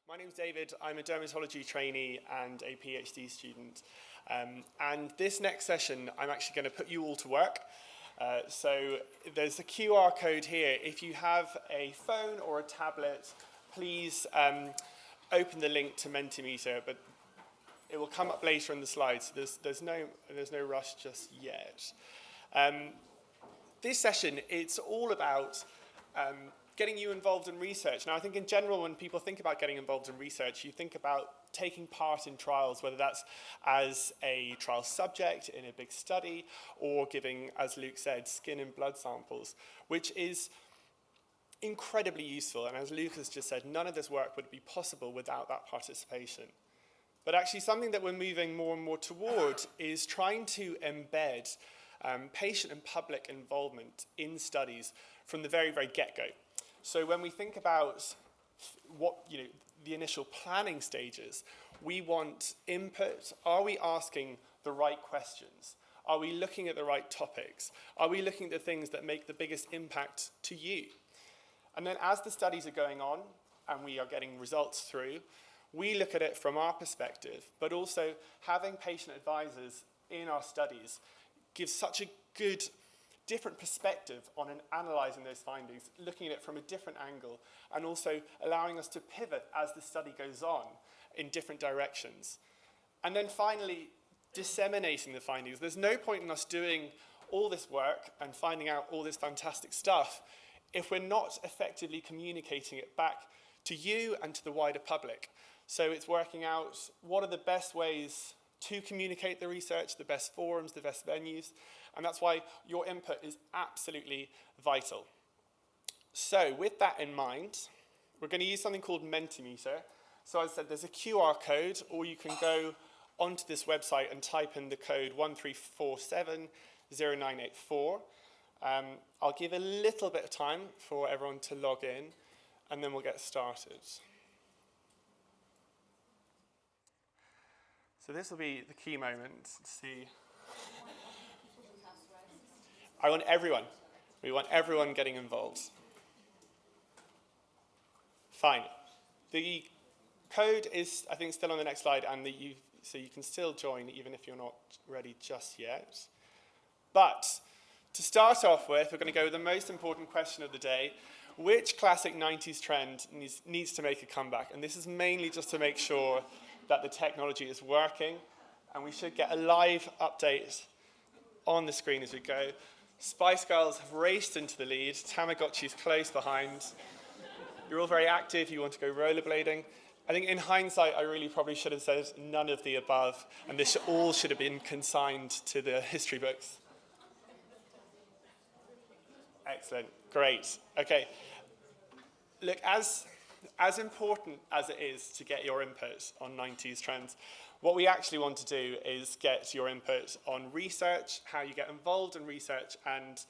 My name's David. I'm a dermatology trainee and a PhD student. And this next session, I'm actually going to put you all to work. So there's a QR code here. If you have a phone or a tablet, please open the link to Mentimeter, but it will come up later in the slides. So there's no rush just yet. This session, it's all about getting you involved in research. Now, I think in general, when people think about getting involved in research, you think about taking part in trials, whether that's as a trial subject in a big study or giving, as Luke said, skin and blood samples, which is incredibly useful. And as Luke has just said, none of this work would be possible without that participation. But actually, something that we're moving more and more toward is trying to embed patient and public involvement in studies from the very, very get-go. So when we think about the initial planning stages, we want input. Are we asking the right questions? Are we looking at the right topics? Are we looking at the things that make the biggest impact to you? And then as the studies are going on and we are getting results through, we look at it from our perspective, but also having patient advisors in our studies gives such a good different perspective on analysing those findings, looking at it from a different angle, and also allowing us to pivot as the study goes on in different directions. And then finally, disseminating the findings. There's no point in us doing all this work and finding out all this fantastic stuff if we're not effectively communicating it back to you and to the wider public. So it's working out what are the best ways to communicate the research, the best forums, the best venues, and that's why your input is absolutely vital. So with that in mind, we're going to use something called Mentimeter. So as I said, there's a QR code, or you can go onto this website and type in the code 13470984. I'll give a little bit of time for everyone to log in, and then we'll get started. So this will be the key moment to see. I want everyone. We want everyone getting involved. Fine. The code is, I think, still on the next slide, and so you can still join even if you're not ready just yet. But to start off with, we're going to go with the most important question of the day. Which classic 90s trend needs to make a comeback? And this is mainly just to make sure that the technology is working, and we should get a live update on the screen as we go. Spice Girls have raced into the lead. Tamagotchi's close behind. You're all very active. You want to go rollerblading. I think in hindsight, I really probably should have said none of the above, and this all should have been consigned to the history books. Excellent. Great. Okay. Look, as important as it is to get your input on 90s trends, what we actually want to do is get your input on research, how you get involved in research, and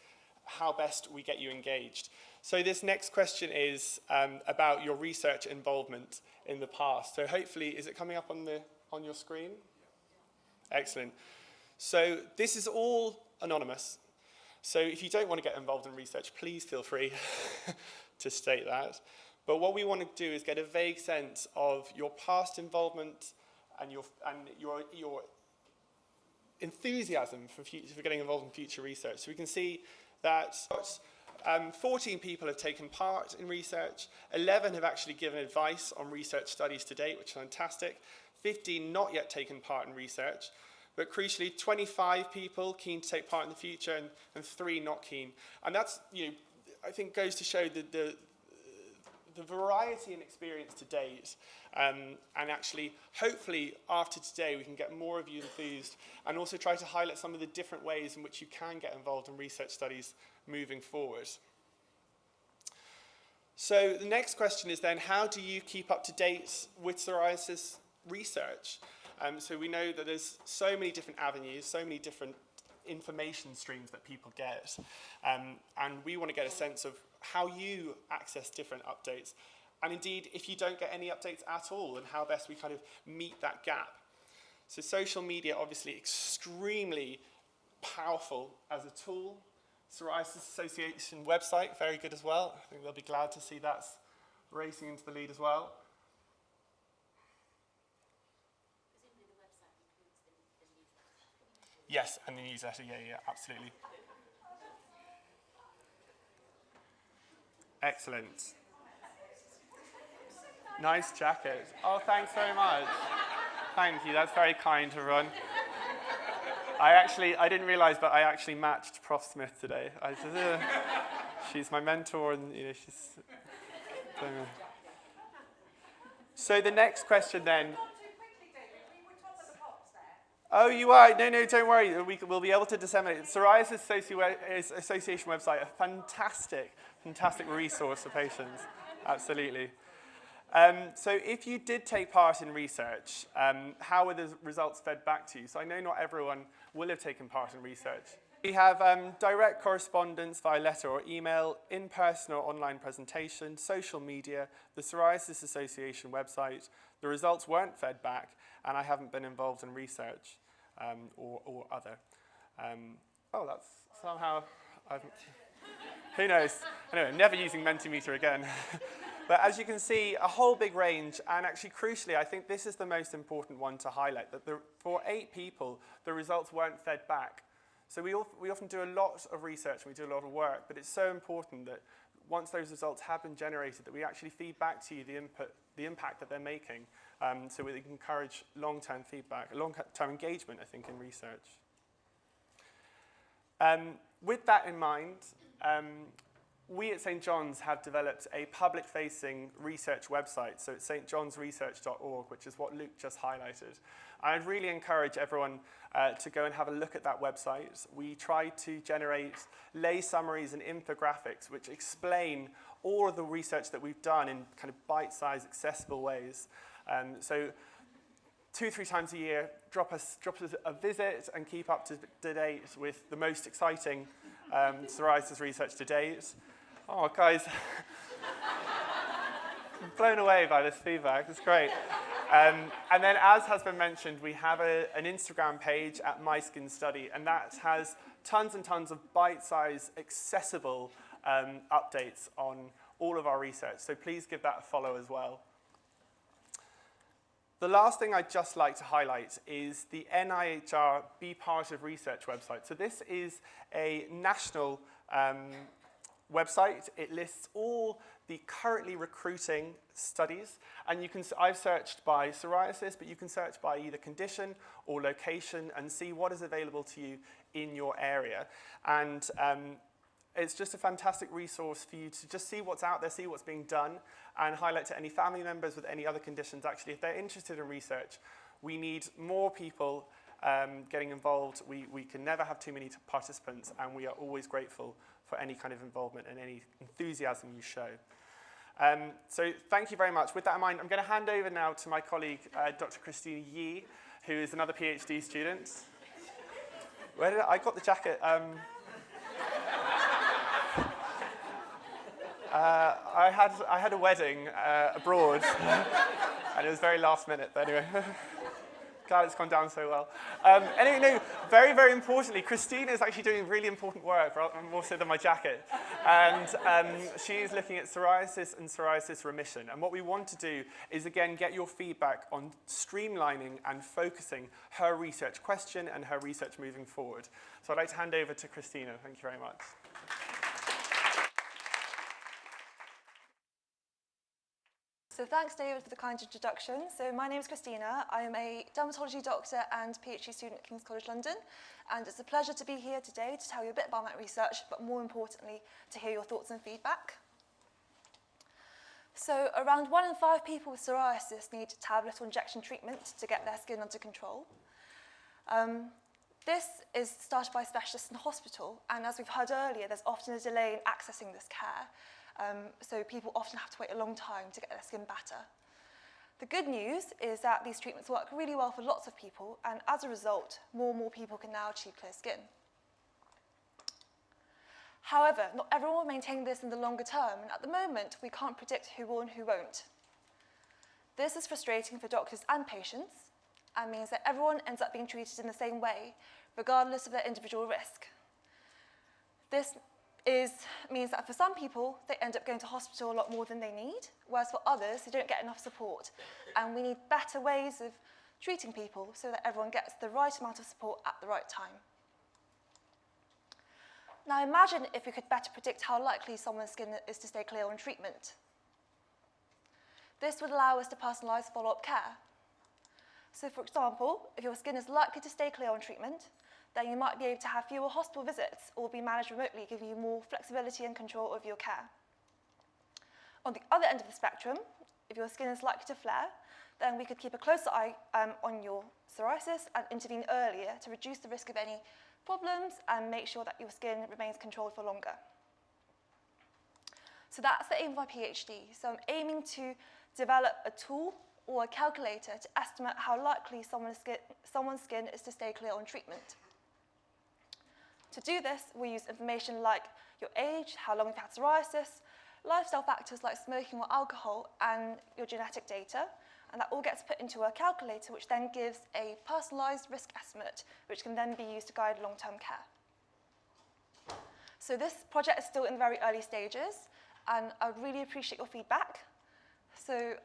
how best we get you engaged. So this next question is about your research involvement in the past. So hopefully, is it coming up on your screen? Excellent. So this is all anonymous. So if you don't want to get involved in research, please feel free to state that. But what we want to do is get a vague sense of your past involvement and your enthusiasm for getting involved in future research. So we can see that 14 people have taken part in research, 11 have actually given advice on research studies to date, which is fantastic, 15 not yet taken part in research, but crucially 25 people keen to take part in the future and 3 not keen. And that's, I think goes to show the variety and experience to date, and actually, hopefully, after today, we can get more of you enthused and also try to highlight some of the different ways in which you can get involved in research studies moving forward. So the next question is then, how do you keep up to date with psoriasis research? So we know that there's so many different avenues, so many different information streams that people get, and we want to get a sense of how you access different updates, and indeed if you don't get any updates at all, and how best we kind of meet that gap. So social media, obviously extremely powerful as a tool. Psoriasis Association website, very good as well. I think they'll be glad to see that's racing into the lead as well. Yes, and the newsletter, yeah, absolutely. Excellent. Nice jacket. Oh, thanks very much. Thank you, that's very kind, everyone. I didn't realise, but I actually matched Prof. Smith today. I said, she's my mentor, and she's. So the next question then. Oh, you are? No, don't worry. We'll be able to disseminate. Psoriasis Association website, a fantastic resource for patients. Absolutely. So if you did take part in research, how were the results fed back to you? So I know not everyone will have taken part in research. We have direct correspondence via letter or email, in-person or online presentation, social media, the Psoriasis Association website. The results weren't fed back, and I haven't been involved in research or other. That's somehow, who knows? Anyway, I'm never using Mentimeter again. But as you can see, a whole big range, and actually crucially, I think this is the most important one to highlight, that for 8 people, the results weren't fed back. So we often do a lot of research and we do a lot of work, but it's so important that once those results have been generated, that we actually feed back to you the impact that they're making, so we can encourage long-term feedback, long-term engagement, I think, in research. With that in mind, we at St. John's have developed a public-facing research website, so it's stjohnsresearch.org, which is what Luke just highlighted. I'd really encourage everyone to go and have a look at that website. We try to generate lay summaries and infographics which explain all of the research that we've done in kind of bite-sized, accessible ways. So 2-3 times a year, drop us a visit and keep up to date with the most exciting psoriasis research to date. Oh, guys, I'm blown away by this feedback. It's great. And then, as has been mentioned, we have an Instagram page at My Skin Study, and that has tons and tons of bite-sized, accessible updates on all of our research. So please give that a follow as well. The last thing I'd just like to highlight is the NIHR Be Part of Research website. So this is a national website. It lists all the currently recruiting studies, and I've searched by psoriasis, but you can search by either condition or location and see what is available to you in your area. And it's just a fantastic resource for you to just see what's out there, see what's being done, and highlight to any family members with any other conditions. Actually, if they're interested in research, we need more people getting involved. We can never have too many participants, and we are always grateful for any kind of involvement and any enthusiasm you show. So thank you very much. With that in mind, I'm going to hand over now to my colleague, Dr. Christina Yee, who is another PhD student. I got the jacket. I had a wedding abroad, and it was very last minute, but anyway. Glad it's gone down so well. Anyway, no, very, very importantly, Christina is actually doing really important work, more so than my jacket. And she's looking at psoriasis and psoriasis remission. And what we want to do is, again, get your feedback on streamlining and focusing her research question and her research moving forward. So I'd like to hand over to Christina. Thank you very much. So thanks, David, for the kind introduction. So my name is Christina. I am a dermatology doctor and PhD student at King's College London. And it's a pleasure to be here today to tell you a bit about my research, but more importantly, to hear your thoughts and feedback. So around 1 in 5 people with psoriasis need tablet or injection treatment to get their skin under control. This is started by specialists in the hospital. And as we've heard earlier, there's often a delay in accessing this care. So people often have to wait a long time to get their skin better. The good news is that these treatments work really well for lots of people, and as a result, more and more people can now achieve clear skin. However, not everyone will maintain this in the longer term, and at the moment, we can't predict who will and who won't. This is frustrating for doctors and patients, and means that everyone ends up being treated in the same way, regardless of their individual risk. This means that for some people, they end up going to hospital a lot more than they need, whereas for others, they don't get enough support. And we need better ways of treating people so that everyone gets the right amount of support at the right time. Now imagine if we could better predict how likely someone's skin is to stay clear on treatment. This would allow us to personalise follow-up care. So for example, if your skin is likely to stay clear on treatment, then you might be able to have fewer hospital visits or be managed remotely, giving you more flexibility and control of your care. On the other end of the spectrum, if your skin is likely to flare, then we could keep a closer eye on your psoriasis and intervene earlier to reduce the risk of any problems and make sure that your skin remains controlled for longer. So that's the aim of my PhD. So I'm aiming to develop a tool or a calculator to estimate how likely someone's skin is to stay clear on treatment. To do this, we use information like your age, how long you've had psoriasis, lifestyle factors like smoking or alcohol, and your genetic data. And that all gets put into a calculator, which then gives a personalised risk estimate, which can then be used to guide long-term care. So this project is still in very early stages, and I would really appreciate your feedback. So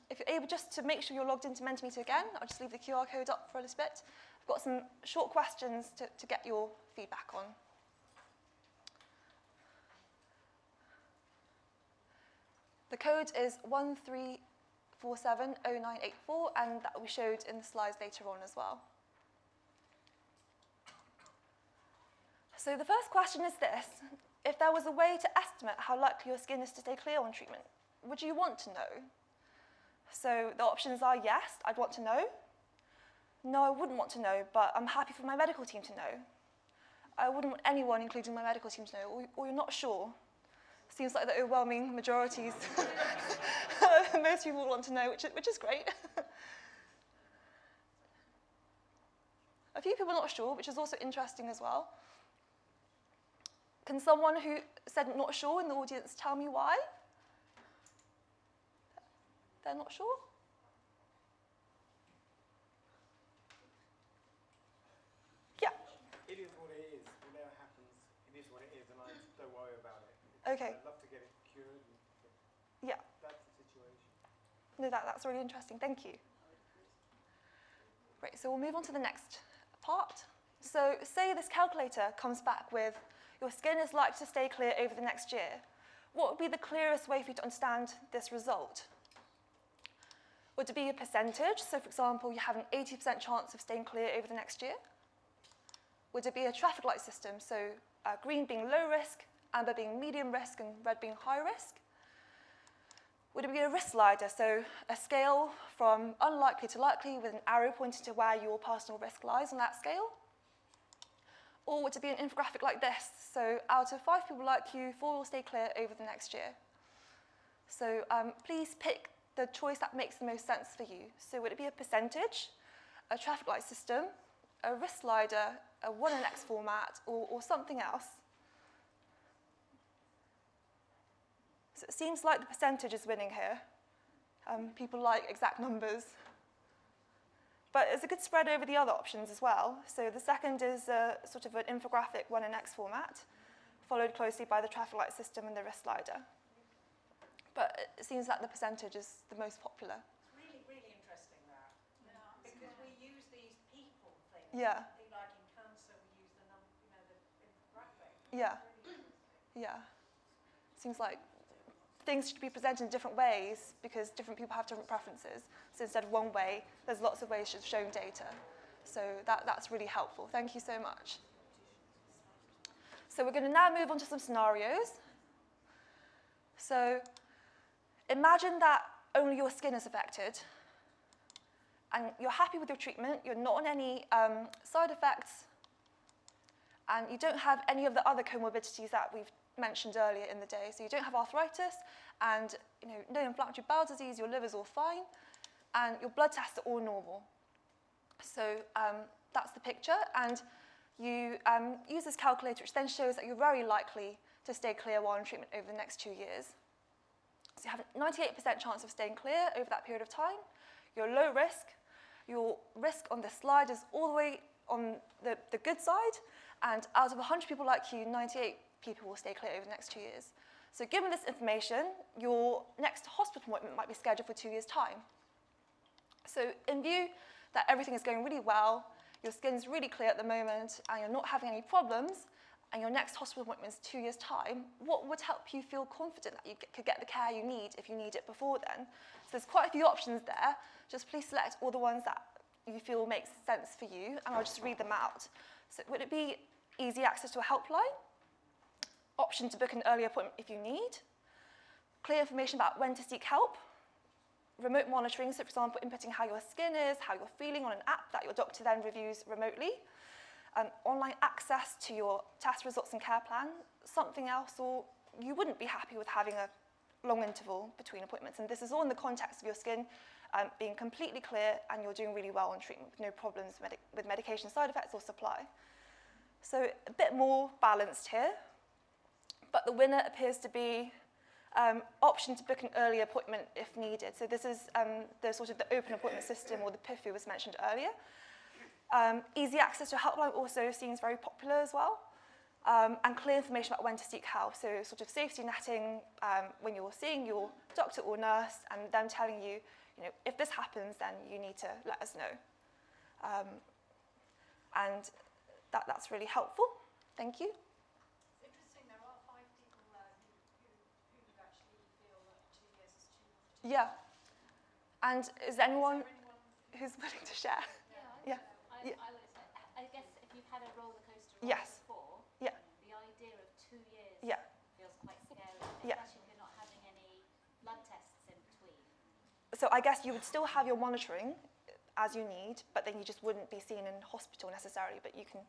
if you're able just to make sure you're logged into Mentimeter again, I'll just leave the QR code up for a little bit. I've got some short questions to get your feedback on. The code is 13470984, and that will be showed in the slides later on as well. So the first question is this: if there was a way to estimate how likely your skin is to stay clear on treatment, would you want to know? So the options are yes, I'd want to know. No, I wouldn't want to know, but I'm happy for my medical team to know. I wouldn't want anyone, including my medical team, to know, or you're not sure. Seems like the overwhelming majorities. Most people want to know, which is great. A few people are not sure, which is also interesting as well. Can someone who said not sure in the audience tell me why? They're not sure? Yeah. It is what it is. Whatever happens, it is what it is, and I don't worry about it. Okay. I'd love to get it cured. Yeah. That's the situation. No, that's really interesting. Thank you. Great, so we'll move on to the next part. So say this calculator comes back with your skin is likely to stay clear over the next year. What would be the clearest way for you to understand this result? Would it be a percentage? So for example, you have an 80% chance of staying clear over the next year. Would it be a traffic light system? So green being low risk, amber being medium risk, and red being high risk. Would it be a risk slider? So a scale from unlikely to likely with an arrow pointing to where your personal risk lies on that scale. Or would it be an infographic like this? So out of 5 people like you, 4 will stay clear over the next year. So please pick the choice that makes the most sense for you. So would it be a percentage, a traffic light system, a risk slider, a 1NX format, or something else? So it seems like the percentage is winning here. People like exact numbers. But there's a good spread over the other options as well. So the second is sort of an infographic 1NX format, followed closely by the traffic light system and the risk slider. But it seems like the percentage is the most popular. It's really, really interesting that. Yeah. Because we use these people things. Yeah. Like in cancer, we use the infographic. Yeah. Really Yeah. Seems like things should be presented in different ways because different people have different preferences. So instead of one way, there's lots of ways of showing data. So that's really helpful. Thank you so much. So we're going to now move on to some scenarios. So imagine that only your skin is affected and you're happy with your treatment, you're not on any side effects, and you don't have any of the other comorbidities that we've mentioned earlier in the day. So you don't have arthritis and no inflammatory bowel disease, your liver's all fine, and your blood tests are all normal. So that's the picture, and you use this calculator, which then shows that you're very likely to stay clear while on treatment over the next 2 years. So you have a 98% chance of staying clear over that period of time. You're low risk. Your risk on this slide is all the way on the good side, and out of 100 people like you, 98 people will stay clear over the next 2 years. So given this information, your next hospital appointment might be scheduled for 2 years' time. So in view that everything is going really well, your skin's really clear at the moment, and you're not having any problems, and your next hospital appointment is 2 years' time, what would help you feel confident that you could get the care you need if you need it before then? So there's quite a few options there. Just please select all the ones that you feel makes sense for you, and I'll just read them out. So would it be easy access to a helpline? Option to book an early appointment if you need? Clear information about when to seek help? Remote monitoring, so for example, inputting how your skin is, how you're feeling on an app that your doctor then reviews remotely. Online access to your test results and care plan, something else, or you wouldn't be happy with having a long interval between appointments. And this is all in the context of your skin being completely clear and you're doing really well on treatment with no problems with medication side effects or supply. So a bit more balanced here, but the winner appears to be option to book an early appointment if needed. So this is the sort of the open appointment system, or the PIFU was mentioned earlier. Easy access to a helpline also seems very popular as well. And clear information about when to seek help. So sort of safety netting when you're seeing your doctor or nurse and them telling you, if this happens, then you need to let us know. And that's really helpful. Thank you. It's interesting, there are 5 people who actually feel that 2 years is too long. Yeah. And is anyone who's willing to share? Yeah. Yeah. I would say, I guess if you've had a roller coaster ride Yes. before, Yeah. the idea of 2 years Yeah. feels quite scary, Yeah. especially if you're not having any blood tests in between. So I guess you would still have your monitoring as you need, but then you just wouldn't be seen in hospital necessarily, but you can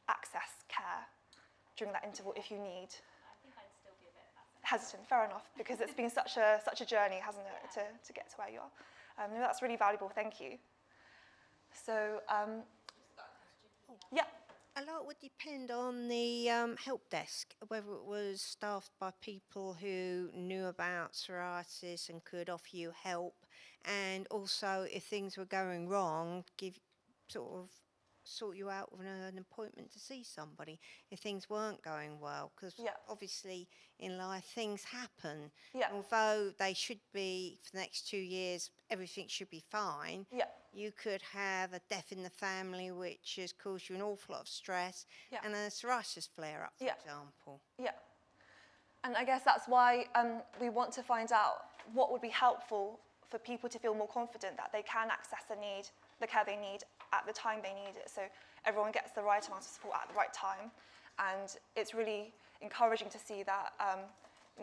access care during that interval if you need. I think I'd still be a bit Hesitant, fair enough, because it's been such a journey, hasn't it, to get to where you are. No, that's really valuable, thank you. So, yeah. A lot would depend on the help desk, whether it was staffed by people who knew about psoriasis and could offer you help, and also if things were going wrong, sort you out with an appointment to see somebody if things weren't going well, because Yeah. obviously in life things happen. Yeah. Although they should be, for the next 2 years, everything should be fine. Yeah. You could have a death in the family which has caused you an awful lot of stress, Yeah. and a psoriasis flare-up, for Yeah. example. Yeah. And I guess that's why we want to find out what would be helpful for people to feel more confident that they can access the care they need at the time they need it, so everyone gets the right amount of support at the right time. And it's really encouraging to see that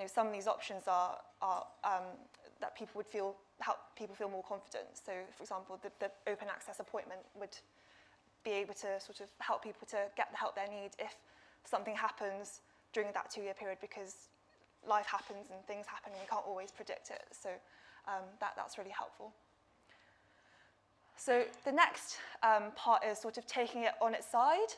some of these options are that people would help people feel more confident. So, for example, the open access appointment would be able to sort of help people to get the help they need if something happens during that 2-year period, because life happens and things happen and we can't always predict it. So that's really helpful. So the next part is sort of taking it on its side.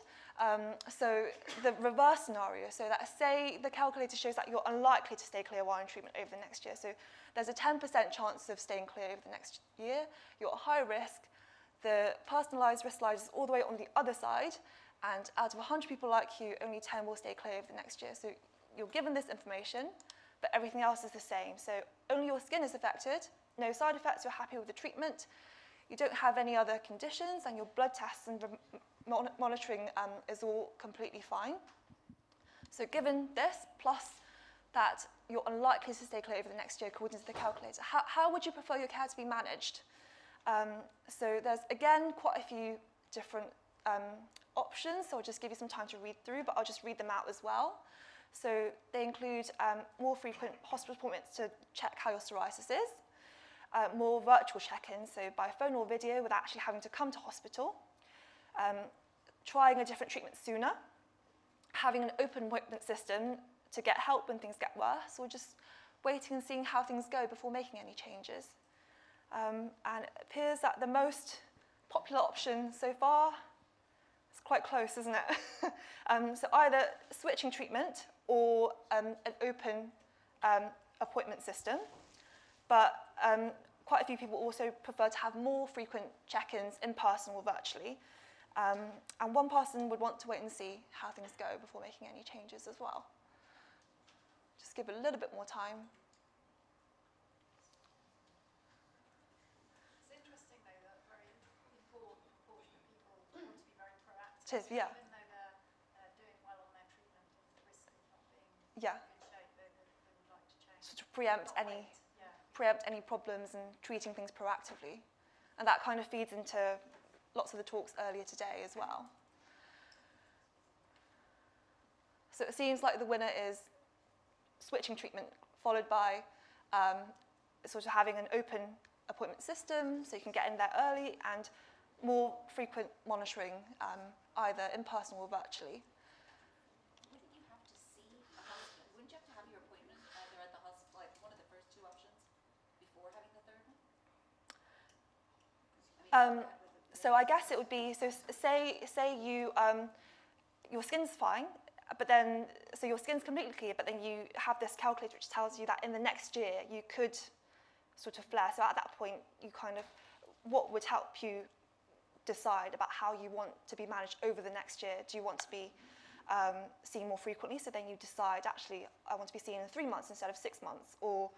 So the reverse scenario, so that say the calculator shows that you're unlikely to stay clear while in treatment over the next year. So there's a 10% chance of staying clear over the next year. You're at high risk. The personalised risk slide is all the way on the other side. And out of 100 people like you, only 10 will stay clear over the next year. So you're given this information, but everything else is the same. So only your skin is affected, no side effects, you're happy with the treatment. You don't have any other conditions, and your blood tests and monitoring is all completely fine. So given this, plus that you're unlikely to stay clear over the next year according to the calculator, how would you prefer your care to be managed? So there's, again, quite a few different options, so I'll just give you some time to read through, but I'll just read them out as well. So they include more frequent hospital appointments to check how your psoriasis is, more virtual check-ins, so by phone or video without actually having to come to hospital, trying a different treatment sooner, having an open appointment system to get help when things get worse, or just waiting and seeing how things go before making any changes. And it appears that the most popular option so far is quite close, isn't it? So either switching treatment or an open appointment system, but quite a few people also prefer to have more frequent check-ins in person or virtually. And one person would want to wait and see how things go before making any changes as well. Just give it a little bit more time. It's interesting, though, that very important It is, yeah. Even though they're doing well on their treatment, if the risk of not being Yeah. in good shape, they would like to change. Sort of preempt Not any wait, yeah. preempt any problems and treating things proactively. And that kind of feeds into lots of the talks earlier today as well. So it seems like the winner is switching treatment, followed by sort of having an open appointment system, so you can get in there early, and more frequent monitoring, either in person or virtually. Wouldn't you have to see a hospital? Wouldn't you have to have your appointment either at the hospital, like one of the first two options, before having the third one? So I guess it would be, so say you, your skin's fine, but then, so your skin's completely clear, but then you have this calculator which tells you that in the next year you could sort of flare. So at that point, you kind of, what would help you decide about how you want to be managed over the next year? Do you want to be seen more frequently? So then you decide, actually, I want to be seen in 3 months instead of 6 months. Or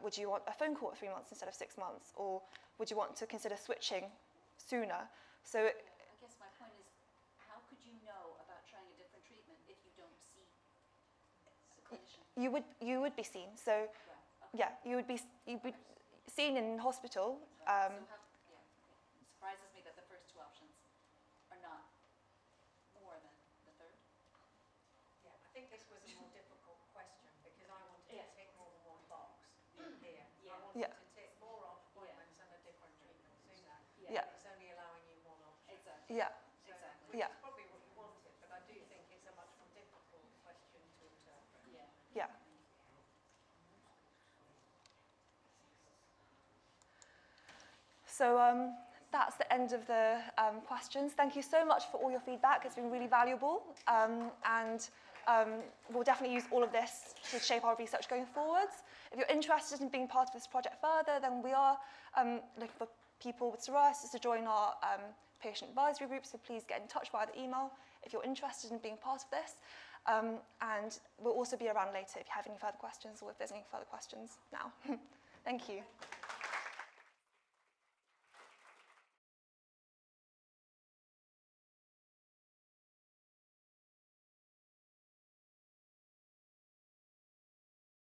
would you want a phone call at 3 months instead of 6 months? Or would you want to consider switching sooner? So I guess my point is, how could you know about trying a different treatment if you don't see the clinician? you would be seen. So Right, okay. yeah, you'd be seen in hospital. So how, yeah, okay. It surprises me that the first two options are not more than the third. Yeah, I think this was a more difficult question because I wanted to tick more than one box here. Yeah. I wanted Yeah. to tick more on appointments and a different treatment sooner. Yeah. It's only allowing you one option. Exactly. Yeah, So, Exactly. which Yeah. is probably what you wanted, but I do think it's a much more difficult question to interpret. Yeah. yeah. So that's the end of the questions. Thank you so much for all your feedback. It's been really valuable. And we'll definitely use all of this to shape our research going forwards. If you're interested in being part of this project further, then we are looking for people with psoriasis to join our patient advisory group, so please get in touch via the email if you're interested in being part of this. And we'll also be around later if you have any further questions or if there's any further questions now. Thank you.